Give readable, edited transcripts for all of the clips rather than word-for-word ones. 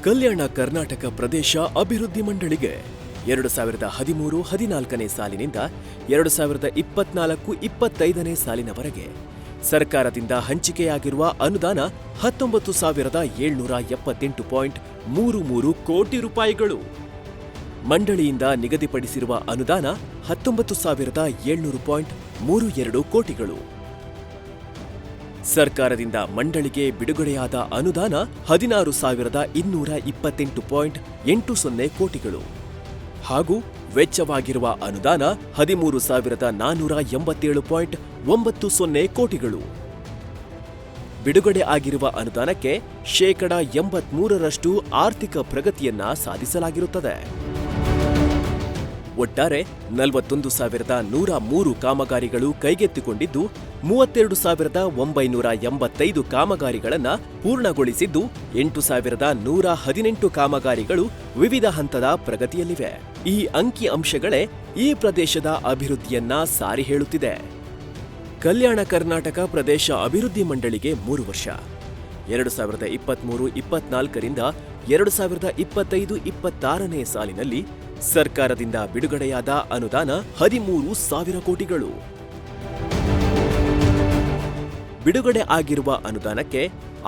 ಕಲ್ಯಾಣ ಕರ್ನಾಟಕ ಪ್ರದೇಶ ಅಭಿವೃದ್ಧಿ ಮಂಡಳಿಗೆ 2013-14ನೇ ಸಾಲಿನಿಂದ 2024-25ನೇ ಸಾಲಿನವರೆಗೆ ಸರ್ಕಾರದಿಂದ ಹಂಚಿಕೆಯಾಗಿರುವ ಅನುದಾನ 19,778.33 ಕೋಟಿ ರೂಪಾಯಿಗಳು. ಮಂಡಳಿಯಿಂದ ನಿಗದಿಪಡಿಸಿರುವ ಅನುದಾನ 19,700.32 ಕೋಟಿಗಳು. ಸರ್ಕಾರದಿಂದ ಮಂಡಳಿಗೆ ಬಿಡುಗಡೆಯಾದ ಅನುದಾನ 16,228.80 ಕೋಟಿಗಳು ಹಾಗೂ ವೆಚ್ಚವಾಗಿರುವ ಅನುದಾನ 13,487.90 ಕೋಟಿಗಳು. ಬಿಡುಗಡೆ ಆಗಿರುವ ಅನುದಾನಕ್ಕೆ 83% ಆರ್ಥಿಕ ಪ್ರಗತಿಯನ್ನ ಸಾಧಿಸಲಾಗಿರುತ್ತದೆ. ಒಟ್ಟಾರೆ 41,103 ಕಾಮಗಾರಿಗಳು ಕೈಗೆತ್ತಿಕೊಂಡಿದ್ದು 32,985 ಕಾಮಗಾರಿಗಳನ್ನು ಪೂರ್ಣಗೊಳಿಸಿದ್ದು 8,118 ಕಾಮಗಾರಿಗಳು ವಿವಿಧ ಹಂತದ ಪ್ರಗತಿಯಲ್ಲಿವೆ. ಈ ಅಂಕಿ ಅಂಶಗಳೇ ಈ ಪ್ರದೇಶದ ಅಭಿವೃದ್ಧಿಯನ್ನ ಸಾರಿ ಹೇಳುತ್ತಿದೆ. ಕಲ್ಯಾಣ ಕರ್ನಾಟಕ ಪ್ರದೇಶ ಅಭಿವೃದ್ಧಿ ಮಂಡಳಿಗೆ 3 ವರ್ಷ 2023-24ರಿಂದ 2025-26ನೇ ಸಾಲಿನಲ್ಲಿ ಸರ್ಕಾರದಿಂದ ಬಿಡುಗಡೆಯಾದ ಅನುದಾನ 13,000 ಕೋಟಿಗಳು. ಬಿಡುಗಡೆ ಆಗಿರುವ ಅನುದಾನಕ್ಕೆ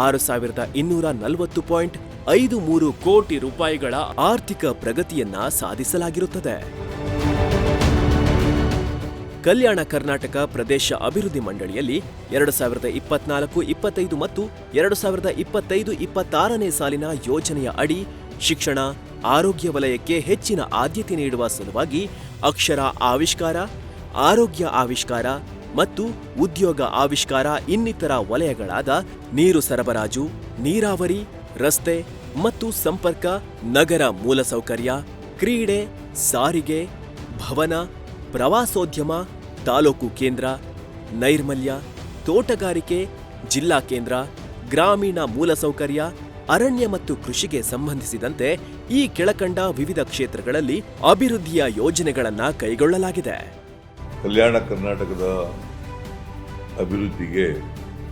6,240.53 ಕೋಟಿ ರೂಪಾಯಿಗಳ ಆರ್ಥಿಕ ಪ್ರಗತಿಯನ್ನ ಸಾಧಿಸಲಾಗಿರುತ್ತದೆ. ಕಲ್ಯಾಣ ಕರ್ನಾಟಕ ಪ್ರದೇಶ ಅಭಿವೃದ್ಧಿ ಮಂಡಳಿಯಲ್ಲಿ 2024-25 ಮತ್ತು 2025-26ನೇ ಸಾಲಿನ ಯೋಜನೆಯ ಅಡಿ ಶಿಕ್ಷಣ, ಆರೋಗ್ಯ ವಲಯಕ್ಕೆ ಹೆಚ್ಚಿನ ಆದ್ಯತೆ ನೀಡುವ ಸಲುವಾಗಿ ಅಕ್ಷರ ಆವಿಷ್ಕಾರ, ಆರೋಗ್ಯ ಆವಿಷ್ಕಾರ ಮತ್ತು ಉದ್ಯೋಗ ಆವಿಷ್ಕಾರ ಇನ್ನಿತರ ವಲಯಗಳಾದ ನೀರು ಸರಬರಾಜು, ನೀರಾವರಿ, ರಸ್ತೆ ಮತ್ತು ಸಂಪರ್ಕ, ನಗರ ಮೂಲಸೌಕರ್ಯ, ಕ್ರೀಡೆ, ಸಾರಿಗೆ, ಭವನ, ಪ್ರವಾಸೋದ್ಯಮ, ತಾಲೂಕು ಕೇಂದ್ರ, ನೈರ್ಮಲ್ಯ, ತೋಟಗಾರಿಕೆ, ಜಿಲ್ಲಾ ಕೇಂದ್ರ, ಗ್ರಾಮೀಣ ಮೂಲಸೌಕರ್ಯ, ಅರಣ್ಯ ಮತ್ತು ಕೃಷಿಗೆ ಸಂಬಂಧಿಸಿದಂತೆ ಈ ಕೆಳಕಂಡ ವಿವಿಧ ಕ್ಷೇತ್ರಗಳಲ್ಲಿ ಅಭಿವೃದ್ಧಿಯ ಯೋಜನೆಗಳನ್ನು ಕೈಗೊಳ್ಳಲಾಗಿದೆ. ಕಲ್ಯಾಣ ಕರ್ನಾಟಕದ ಅಭಿವೃದ್ಧಿಗೆ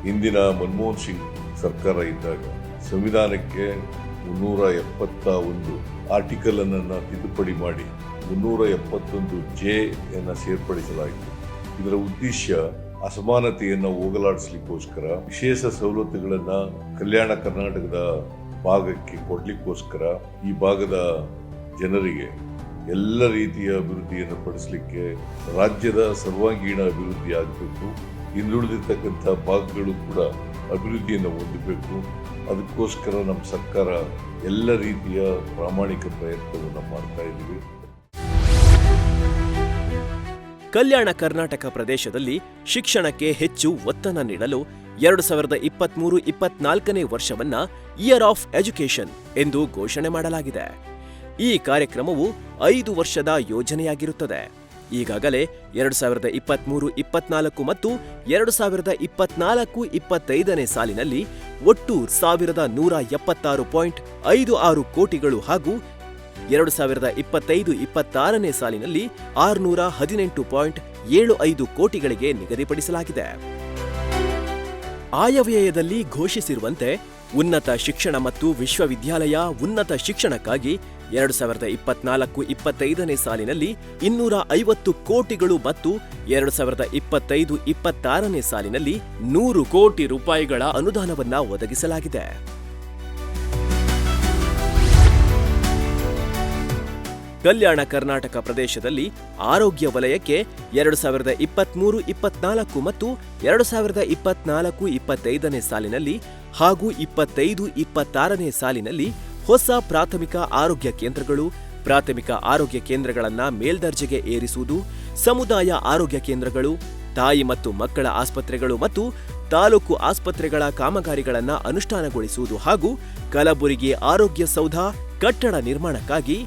ಹಿಂದಿನ ಮನಮೋಹನ್ ಸಿಂಗ್ ಸರ್ಕಾರ ಇದ್ದಾಗ ಸಂವಿಧಾನಕ್ಕೆ 371 ಆರ್ಟಿಕಲ್ ಅನ್ನು ತಿದ್ದುಪಡಿ ಮಾಡಿ 371 ಜೆ ಅನ್ನು ಸೇರ್ಪಡಿಸಲಾಯಿತು. ಇದರ ಉದ್ದೇಶ ಅಸಮಾನತೆಯನ್ನು ಹೋಗಲಾಡಿಸಲಿಕ್ಕೋಸ್ಕರ ವಿಶೇಷ ಸವಲತ್ತುಗಳನ್ನ ಕಲ್ಯಾಣ ಕರ್ನಾಟಕದ ಭಾಗಕ್ಕೆ ಕೊಡ್ಲಿಕ್ಕೋಸ್ಕರ ಈ ಭಾಗದ ಜನರಿಗೆ ಎಲ್ಲ ರೀತಿಯ ಅಭಿವೃದ್ಧಿಯನ್ನು ಪಡಿಸಲಿಕ್ಕೆ ರಾಜ್ಯದ ಸರ್ವಾಂಗೀಣ ಅಭಿವೃದ್ಧಿ ಆಗಬೇಕು. ಹಿಂದುಳಿದಿರ್ತಕ್ಕಂಥ ಭಾಗಗಳು ಕೂಡ ಅಭಿವೃದ್ಧಿಯನ್ನು ಹೊಂದಬೇಕು. ಅದಕ್ಕೋಸ್ಕರ ನಮ್ಮ ಸರ್ಕಾರ ಎಲ್ಲ ರೀತಿಯ ಪ್ರಾಮಾಣಿಕ ಪ್ರಯತ್ನವನ್ನು ಮಾಡ್ತಾ ಇದ್ದೀವಿ. ಕಲ್ಯಾಣ ಕರ್ನಾಟಕ ಪ್ರದೇಶದಲ್ಲಿ ಶಿಕ್ಷಣಕ್ಕೆ ಹೆಚ್ಚು ಒತ್ತನ್ನು ನೀಡಲು 2023-24ನೇ ವರ್ಷವನ್ನ ಇಯರ್ ಆಫ್ ಎಜುಕೇಷನ್ ಎಂದು ಘೋಷಣೆ ಮಾಡಲಾಗಿದೆ. ಈ ಕಾರ್ಯಕ್ರಮವು 5 ವರ್ಷದ ಯೋಜನೆಯಾಗಿರುತ್ತದೆ. ಈಗಾಗಲೇ 2023-24 ಮತ್ತು 2024-25ನೇ ಸಾಲಿನಲ್ಲಿ ಒಟ್ಟು 1,176.56 ಕೋಟಿಗಳು ಹಾಗೂ 2025-26ನೇ ಸಾಲಿನಲ್ಲಿ 618.75 ಕೋಟಿಗಳಿಗೆ ನಿಗದಿಪಡಿಸಲಾಗಿದೆ. ಆಯವ್ಯಯದಲ್ಲಿ ಘೋಷಿಸಿರುವಂತೆ ಉನ್ನತ ಶಿಕ್ಷಣ ಮತ್ತು ವಿಶ್ವವಿದ್ಯಾಲಯ ಉನ್ನತ ಶಿಕ್ಷಣಕ್ಕಾಗಿ 2024-25ನೇ ಸಾಲಿನಲ್ಲಿ 250 ಕೋಟಿಗಳು ಮತ್ತು 2025-26ನೇ ಸಾಲಿನಲ್ಲಿ 100 ಕೋಟಿ ರೂಪಾಯಿಗಳ ಅನುದಾನವನ್ನ ಒದಗಿಸಲಾಗಿದೆ. ಕಲ್ಯಾಣ ಕರ್ನಾಟಕ ಪ್ರದೇಶದಲ್ಲಿ ಆರೋಗ್ಯ ವಲಯಕ್ಕೆ 2023-24 ಮತ್ತು 2024-25ನೇ ಸಾಲಿನಲ್ಲಿ ಹಾಗೂ 25-26ನೇ ಸಾಲಿನಲ್ಲಿ ಹೊಸ ಪ್ರಾಥಮಿಕ ಆರೋಗ್ಯ ಕೇಂದ್ರಗಳು, ಪ್ರಾಥಮಿಕ ಆರೋಗ್ಯ ಕೇಂದ್ರಗಳನ್ನು ಮೇಲ್ದರ್ಜೆಗೆ ಏರಿಸುವುದು, ಸಮುದಾಯ ಆರೋಗ್ಯ ಕೇಂದ್ರಗಳು, ತಾಯಿ ಮತ್ತು ಮಕ್ಕಳ ಆಸ್ಪತ್ರೆಗಳು ಮತ್ತು ತಾಲೂಕು ಆಸ್ಪತ್ರೆಗಳ ಕಾಮಗಾರಿಗಳನ್ನು ಅನುಷ್ಠಾನಗೊಳಿಸುವುದು ಹಾಗೂ ಕಲಬುರಗಿ ಆರೋಗ್ಯ ಸೌಧ ಕಟ್ಟಡ ನಿರ್ಮಾಣಕ್ಕಾಗಿ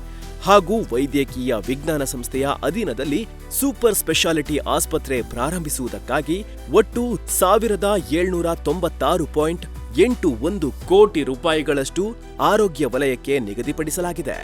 ಹಾಗೂ ವೈದ್ಯಕೀಯ ವಿಜ್ಞಾನ ಸಂಸ್ಥೆಯ ಅಧೀನದಲ್ಲಿ ಸೂಪರ್ ಸ್ಪೆಷಾಲಿಟಿ ಆಸ್ಪತ್ರೆ ಪ್ರಾರಂಭಿಸುವುದಕ್ಕಾಗಿ ಒಟ್ಟು 1,796.81 ಕೋಟಿ ರೂಪಾಯಿಗಳಷ್ಟು ಆರೋಗ್ಯ ವಲಯಕ್ಕೆ ನಿಗದಿಪಡಿಸಲಾಗಿದೆ.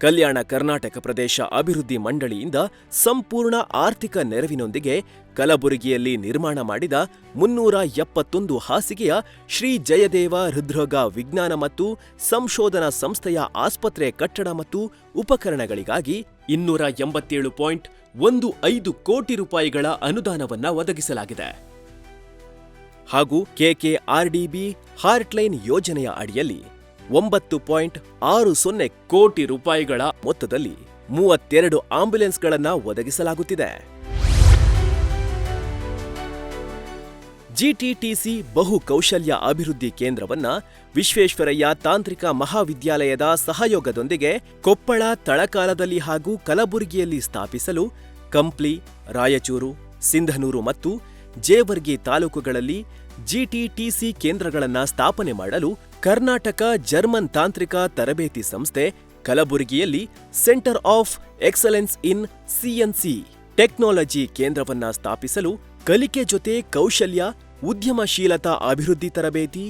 ಕಲ್ಯಾಣ ಕರ್ನಾಟಕ ಪ್ರದೇಶ ಅಭಿವೃದ್ಧಿ ಮಂಡಳಿಯಿಂದ ಸಂಪೂರ್ಣ ಆರ್ಥಿಕ ನೆರವಿನೊಂದಿಗೆ ಕಲಬುರಗಿಯಲ್ಲಿ ನಿರ್ಮಾಣ ಮಾಡಿದ 371 ಹಾಸಿಗೆಯ ಶ್ರೀ ಜಯದೇವ ಹೃದ್ರೋಗ ವಿಜ್ಞಾನ ಮತ್ತು ಸಂಶೋಧನಾ ಸಂಸ್ಥೆಯ ಆಸ್ಪತ್ರೆ ಕಟ್ಟಡ ಮತ್ತು ಉಪಕರಣಗಳಿಗಾಗಿ 287.15 ಕೋಟಿ ರೂಪಾಯಿಗಳ ಅನುದಾನವನ್ನ ಒದಗಿಸಲಾಗಿದೆ. ಹಾಗೂ ಕೆಕೆಆರ್ಡಿಬಿ ಹಾರ್ಟ್ಲೈನ್ ಯೋಜನೆಯ ಅಡಿಯಲ್ಲಿ 9.60 ಕೋಟಿ ರೂಪಾಯಿಗಳ ಮೊತ್ತದಲ್ಲಿ 32 ಆಂಬ್ಯುಲೆನ್ಸ್ಗಳನ್ನು ಒದಗಿಸಲಾಗುತ್ತಿದೆ. ಜಿಟಿಟಿಸಿ ಬಹು ಕೌಶಲ್ಯ ಅಭಿವೃದ್ಧಿ ಕೇಂದ್ರವನ್ನ ವಿಶ್ವೇಶ್ವರಯ್ಯ ತಾಂತ್ರಿಕ ಮಹಾವಿದ್ಯಾಲಯದ ಸಹಯೋಗದೊಂದಿಗೆ ಕೊಪ್ಪಳ, ತಳಕಾಲದಲ್ಲಿ ಹಾಗೂ ಕಲಬುರಗಿಯಲ್ಲಿ ಸ್ಥಾಪಿಸಲು ಕಂಪ್ಲಿ, ರಾಯಚೂರು, ಸಿಂಧನೂರು ಮತ್ತು ಜೇವರ್ಗಿ ತಾಲೂಕುಗಳಲ್ಲಿ ಜಿಟಿಟಿಸಿ ಕೇಂದ್ರಗಳನ್ನು ಸ್ಥಾಪನೆ ಮಾಡಲು ಕರ್ನಾಟಕ ಜರ್ಮನ್ ತಾಂತ್ರಿಕ ತರಬೇತಿ ಸಂಸ್ಥೆ ಕಲಬುರಗಿಯಲ್ಲಿ centre of excellence in CNC technology ಕೇಂದ್ರವನ್ನ ಸ್ಥಾಪಿಸಲು ಕಲಿಕೆ ಜೊತೆ ಕೌಶಲ್ಯ, ಉದ್ಯಮಶೀಲತಾ ಅಭಿವೃದ್ಧಿ ತರಬೇತಿ,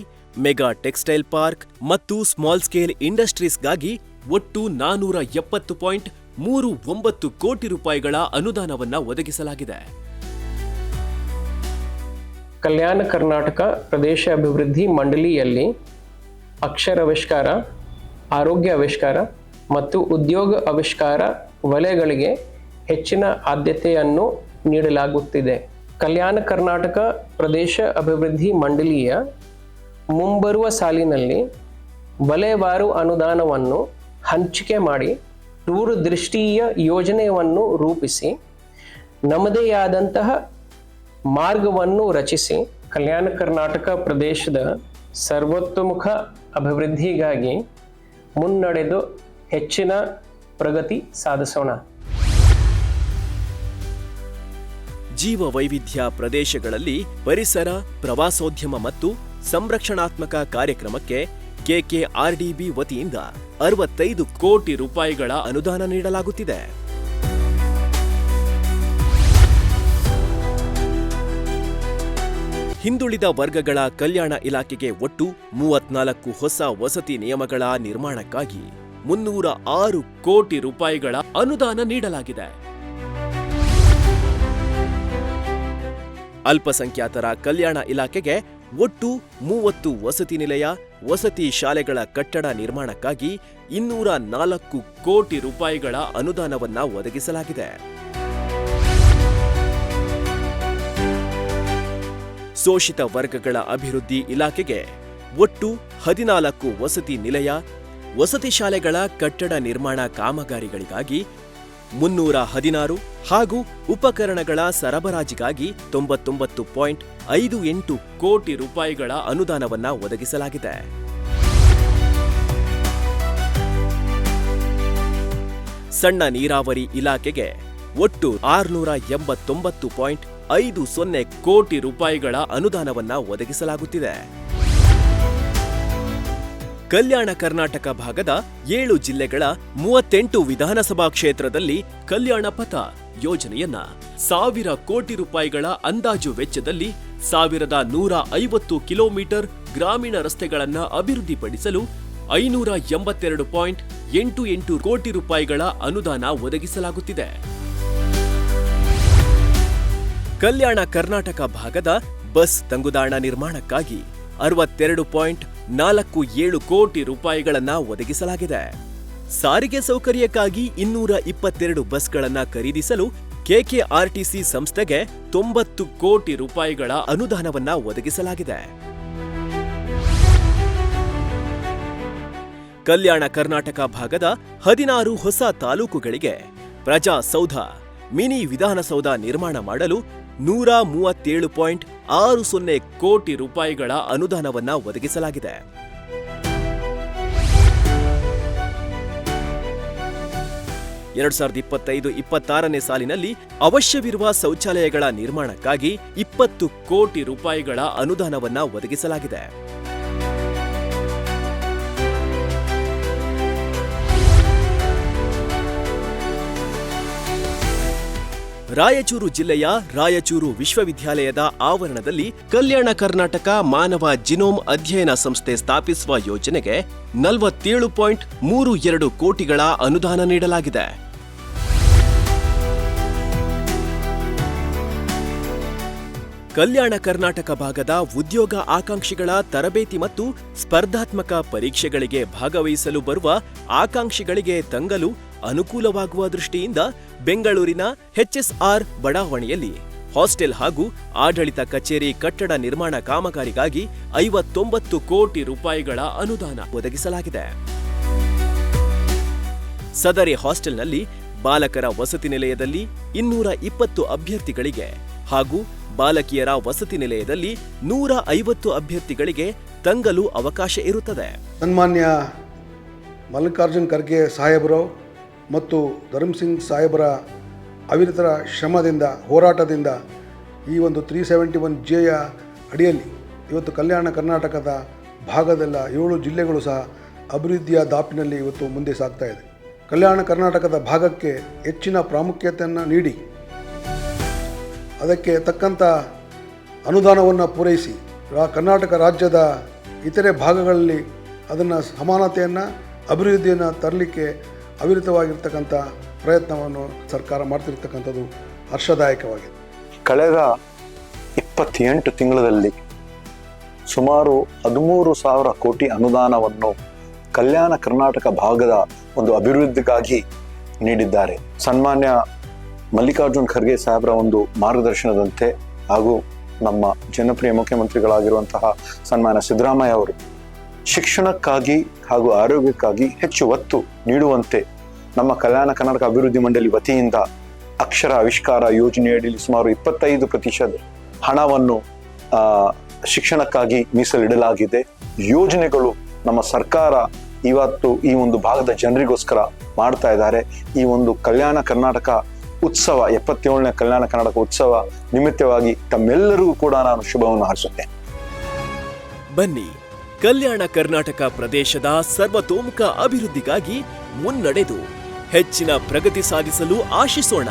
ಮೆಗಾ ಟೆಕ್ಸ್ಟೈಲ್ ಪಾರ್ಕ್ ಮತ್ತು ಸ್ಮಾಲ್ ಸ್ಕೇಲ್ ಇಂಡಸ್ಟ್ರೀಸ್ಗಾಗಿ ಒಟ್ಟು 470.39 ಕೋಟಿ ರೂಪಾಯಿಗಳ ಅನುದಾನವನ್ನ ಒದಗಿಸಲಾಗಿದೆ. ಕಲ್ಯಾಣ ಕರ್ನಾಟಕ ಪ್ರದೇಶ ಅಭಿವೃದ್ಧಿ ಮಂಡಳಿಯಲ್ಲಿ ಅಕ್ಷರಾವಿಷ್ಕಾರ, ಆರೋಗ್ಯ ಆವಿಷ್ಕಾರ ಮತ್ತು ಉದ್ಯೋಗ ಆವಿಷ್ಕಾರ ವಲಯಗಳಿಗೆ ಹೆಚ್ಚಿನ ಆದ್ಯತೆಯನ್ನು ನೀಡಲಾಗುತ್ತಿದೆ. ಕಲ್ಯಾಣ ಕರ್ನಾಟಕ ಪ್ರದೇಶ ಅಭಿವೃದ್ಧಿ ಮಂಡಳಿಯ ಮುಂಬರುವ ಸಾಲಿನಲ್ಲಿ ವಲಯವಾರು ಅನುದಾನವನ್ನು ಹಂಚಿಕೆ ಮಾಡಿ ದೂರದೃಷ್ಟಿಯ ಯೋಜನೆಯನ್ನು ರೂಪಿಸಿ ನಮ್ಮದೇ ಆದಂತಹ ಮಾರ್ಗವನ್ನು ರಚಿಸಿ ಕಲ್ಯಾಣ ಕರ್ನಾಟಕ ಪ್ರದೇಶದ ಸರ್ವತೋಮುಖ ಅಭಿವೃದ್ಧಿಗಾಗಿ ಮುನ್ನಡೆದು ಹೆಚ್ಚಿನ ಪ್ರಗತಿ ಸಾಧಿಸೋಣ. ಜೀವ ವೈವಿಧ್ಯ ಪ್ರದೇಶಗಳಲ್ಲಿ ಪರಿಸರ, ಪ್ರವಾಸೋದ್ಯಮ ಮತ್ತು ಸಂರಕ್ಷಣಾತ್ಮಕ ಕಾರ್ಯಕ್ರಮಕ್ಕೆ ಕೆಕೆಆರ್ಡಿಬಿ ವತಿಯಿಂದ 65 ಕೋಟಿ ರೂಪಾಯಿಗಳ ಅನುದಾನ ನೀಡಲಾಗುತ್ತಿದೆ. ಹಿಂದುಳಿದ ವರ್ಗಗಳ ಕಲ್ಯಾಣ ಇಲಾಖೆಗೆ ಒಟ್ಟು 34 ಹೊಸ ವಸತಿ ನಿಯಮಗಳ ನಿರ್ಮಾಣಕ್ಕಾಗಿ 306 ಕೋಟಿ ರೂಪಾಯಿಗಳ ಅನುದಾನ ನೀಡಲಾಗಿದೆ. ಅಲ್ಪಸಂಖ್ಯಾತರ ಕಲ್ಯಾಣ ಇಲಾಖೆಗೆ ಒಟ್ಟು 30 ವಸತಿ ನಿಲಯ, ವಸತಿ ಶಾಲೆಗಳ ಕಟ್ಟಡ ನಿರ್ಮಾಣಕ್ಕಾಗಿ 204 ಕೋಟಿ ರೂಪಾಯಿಗಳ ಅನುದಾನವನ್ನ ಒದಗಿಸಲಾಗಿದೆ. ಶೋಷಿತ ವರ್ಗಗಳ ಅಭಿವೃದ್ಧಿ ಇಲಾಖೆಗೆ ಒಟ್ಟು 14 ವಸತಿ ನಿಲಯ, ವಸತಿ ಶಾಲೆಗಳ ಕಟ್ಟಡ ನಿರ್ಮಾಣ ಕಾಮಗಾರಿಗಳಿಗಾಗಿ 316 ಹಾಗೂ ಉಪಕರಣಗಳ ಸರಬರಾಜಿಗಾಗಿ 99.58 ಕೋಟಿ ರೂಪಾಯಿಗಳ ಅನುದಾನವನ್ನ ಒದಗಿಸಲಾಗಿದೆ. ಸಣ್ಣ ನೀರಾವರಿ ಇಲಾಖೆಗೆ ಒಟ್ಟು 689.50 ಕೋಟಿ ರೂಪಾಯಿಗಳ ಅನುದಾನವನ್ನ ಒದಗಿಸಲಾಗುತ್ತಿದೆ. ಕಲ್ಯಾಣ ಕರ್ನಾಟಕ ಭಾಗದ 7 ಜಿಲ್ಲೆಗಳ 38 ವಿಧಾನಸಭಾ ಕ್ಷೇತ್ರದಲ್ಲಿ ಕಲ್ಯಾಣ ಪಥ ಯೋಜನೆಯನ್ನ 1,000 ಕೋಟಿ ರೂಪಾಯಿಗಳ ಅಂದಾಜು ವೆಚ್ಚದಲ್ಲಿ 1,150 ಕಿಲೋಮೀಟರ್ ಗ್ರಾಮೀಣ ರಸ್ತೆಗಳನ್ನ ಅಭಿವೃದ್ಧಿಪಡಿಸಲು 582.88 ಕೋಟಿ ರೂಪಾಯಿಗಳ ಅನುದಾನ ಒದಗಿಸಲಾಗುತ್ತಿದೆ. ಕಲ್ಯಾಣ ಕರ್ನಾಟಕ ಭಾಗದ ಬಸ್ ತಂಗುದಾಣ ನಿರ್ಮಾಣಕ್ಕಾಗಿ 62.47 ಕೋಟಿ ರೂಪಾಯಿಗಳನ್ನ ಒದಗಿಸಲಾಗಿದೆ. ಸಾರಿಗೆ ಸೌಕರ್ಯಕ್ಕಾಗಿ 222 ಬಸ್ಗಳನ್ನ ಖರೀದಿಸಲು ಕೆಕೆಆರ್ಟಿಸಿ ಸಂಸ್ಥೆಗೆ 90 ಕೋಟಿ ರೂಪಾಯಿಗಳ ಅನುದಾನವನ್ನ ಒದಗಿಸಲಾಗಿದೆ. ಕಲ್ಯಾಣ ಕರ್ನಾಟಕ ಭಾಗದ 16 ಹೊಸ ತಾಲೂಕುಗಳಿಗೆ ಪ್ರಜಾಸೌಧ, ಮಿನಿ ವಿಧಾನಸೌಧ ನಿರ್ಮಾಣ ಮಾಡಲು 137.60 ಕೋಟಿ ರೂಪಾಯಿಗಳ ಅನುದಾನವನ್ನ ಒದಗಿಸಲಾಗಿದೆ. 2025-26ನೇ ಸಾಲಿನಲ್ಲಿ ಅವಶ್ಯವಿರುವ ಶೌಚಾಲಯಗಳ ನಿರ್ಮಾಣಕ್ಕಾಗಿ 20 ಕೋಟಿ ರೂಪಾಯಿಗಳ ಅನುದಾನವನ್ನ ಒದಗಿಸಲಾಗಿದೆ. ರಾಯಚೂರು ಜಿಲ್ಲೆಯ ರಾಯಚೂರು ವಿಶ್ವವಿದ್ಯಾಲಯದ ಆವರಣದಲ್ಲಿ ಕಲ್ಯಾಣ ಕರ್ನಾಟಕ ಮಾನವ ಜಿನೋಮ್ ಅಧ್ಯಯನ ಸಂಸ್ಥೆ ಸ್ಥಾಪಿಸುವ ಯೋಜನೆಗೆ 47.32 ಕೋಟಿಗಳ ಅನುದಾನ ನೀಡಲಾಗಿದೆ. ಕಲ್ಯಾಣ ಕರ್ನಾಟಕ ಭಾಗದ ಉದ್ಯೋಗ ಆಕಾಂಕ್ಷಿಗಳ ತರಬೇತಿ ಮತ್ತು ಸ್ಪರ್ಧಾತ್ಮಕ ಪರೀಕ್ಷೆಗಳಿಗೆ ಭಾಗವಹಿಸಲು ಬರುವ ಆಕಾಂಕ್ಷಿಗಳಿಗೆ ತಂಗಲು ಅನುಕೂಲವಾಗುವ ದೃಷ್ಟಿಯಿಂದ ಬೆಂಗಳೂರಿನ ಎಚ್ಎಸ್ಆರ್ ಬಡಾವಣೆಯಲ್ಲಿ ಹಾಸ್ಟೆಲ್ ಹಾಗೂ ಆಡಳಿತ ಕಚೇರಿ ಕಟ್ಟಡ ನಿರ್ಮಾಣ ಕಾಮಗಾರಿಗಾಗಿ 59 ಕೋಟಿ ರೂಪಾಯಿಗಳ ಅನುದಾನ ಒದಗಿಸಲಾಗಿದೆ. ಸದರಿ ಹಾಸ್ಟೆಲ್ನಲ್ಲಿ ಬಾಲಕರ ವಸತಿ ನಿಲಯದಲ್ಲಿ 220 ಅಭ್ಯರ್ಥಿಗಳಿಗೆ ಹಾಗೂ ಬಾಲಕಿಯರ ವಸತಿ ನಿಲಯದಲ್ಲಿ 150 ಅಭ್ಯರ್ಥಿಗಳಿಗೆ ತಂಗಲು ಅವಕಾಶ ಇರುತ್ತದೆ. ಸನ್ಮಾನ್ಯ ಮಲ್ಲಿಕಾರ್ಜುನ್ ಖರ್ಗೆ ಸಾಹೇಬರು ಮತ್ತು ಧರ್ಮಸಿಂಗ್ ಸಾಹೇಬರ ಅವಿರತರ ಶ್ರಮದಿಂದ ಹೋರಾಟದಿಂದ ಈ ಒಂದು 371Jಯ ಅಡಿಯಲ್ಲಿ ಇವತ್ತು ಕಲ್ಯಾಣ ಕರ್ನಾಟಕದ ಭಾಗದೆಲ್ಲ 7 ಜಿಲ್ಲೆಗಳು ಸಹ ಅಭಿವೃದ್ಧಿಯ ದಾಪಿನಲ್ಲಿ ಇವತ್ತು ಮುಂದೆ ಸಾಗ್ತಾ ಇದೆ. ಕಲ್ಯಾಣ ಕರ್ನಾಟಕದ ಭಾಗಕ್ಕೆ ಹೆಚ್ಚಿನ ಪ್ರಾಮುಖ್ಯತೆಯನ್ನು ನೀಡಿ ಅದಕ್ಕೆ ತಕ್ಕಂಥ ಅನುದಾನವನ್ನು ಪೂರೈಸಿ ಕರ್ನಾಟಕ ರಾಜ್ಯದ ಇತರೆ ಭಾಗಗಳಲ್ಲಿ ಅದನ್ನು ಸಮಾನತೆಯನ್ನು ಅಭಿವೃದ್ಧಿಯನ್ನು ತರಲಿಕ್ಕೆ ಅವಿರತವಾಗಿರ್ತಕ್ಕಂಥ ಪ್ರಯತ್ನವನ್ನು ಸರ್ಕಾರ ಮಾಡ್ತಿರ್ತಕ್ಕಂಥದ್ದು ಹರ್ಷದಾಯಕವಾಗಿದೆ. ಕಳೆದ 28 ತಿಂಗಳಲ್ಲಿ ಸುಮಾರು 13,000 ಕೋಟಿ ಅನುದಾನವನ್ನು ಕಲ್ಯಾಣ ಕರ್ನಾಟಕ ಭಾಗದ ಒಂದು ಅಭಿವೃದ್ಧಿಗಾಗಿ ನೀಡಿದ್ದಾರೆ. ಸನ್ಮಾನ್ಯ ಮಲ್ಲಿಕಾರ್ಜುನ್ ಖರ್ಗೆ ಸಾಹೇಬರ ಒಂದು ಮಾರ್ಗದರ್ಶನದಂತೆ ಹಾಗೂ ನಮ್ಮ ಜನಪ್ರಿಯ ಮುಖ್ಯಮಂತ್ರಿಗಳಾಗಿರುವಂತಹ ಸನ್ಮಾನ್ಯ ಸಿದ್ದರಾಮಯ್ಯ ಅವರು ಶಿಕ್ಷಣಕ್ಕಾಗಿ ಹಾಗೂ ಆರೋಗ್ಯಕ್ಕಾಗಿ ಹೆಚ್ಚು ಒತ್ತು ನೀಡುವಂತೆ ನಮ್ಮ ಕಲ್ಯಾಣ ಕರ್ನಾಟಕ ಅಭಿವೃದ್ಧಿ ಮಂಡಳಿ ವತಿಯಿಂದ ಅಕ್ಷರ ಆವಿಷ್ಕಾರ ಯೋಜನೆಯಡಿಯಲ್ಲಿ ಸುಮಾರು 25% ಹಣವನ್ನು ಶಿಕ್ಷಣಕ್ಕಾಗಿ ಮೀಸಲಿಡಲಾಗಿದೆ. ಯೋಜನೆಗಳು ನಮ್ಮ ಸರ್ಕಾರ ಇವತ್ತು ಈ ಒಂದು ಭಾಗದ ಜನರಿಗೋಸ್ಕರ ಮಾಡ್ತಾ ಇದ್ದಾರೆ. ಈ ಒಂದು ಕಲ್ಯಾಣ ಕರ್ನಾಟಕ ಉತ್ಸವ 77ನೇ ಕಲ್ಯಾಣ ಕರ್ನಾಟಕ ಉತ್ಸವ ನಿಮಿತ್ತವಾಗಿ ತಮ್ಮೆಲ್ಲರಿಗೂ ಕೂಡ ನಾನು ಶುಭವನ್ನು ಹಾರೈಸುತ್ತೇನೆ. ಬನ್ನಿ, ಕಲ್ಯಾಣ ಕರ್ನಾಟಕ ಪ್ರದೇಶದ ಸರ್ವತೋಮುಖ ಅಭಿವೃದ್ಧಿಗಾಗಿ ಮುನ್ನಡೆದು ಹೆಚ್ಚಿನ ಪ್ರಗತಿ ಸಾಧಿಸಲು ಆಶಿಸೋಣ.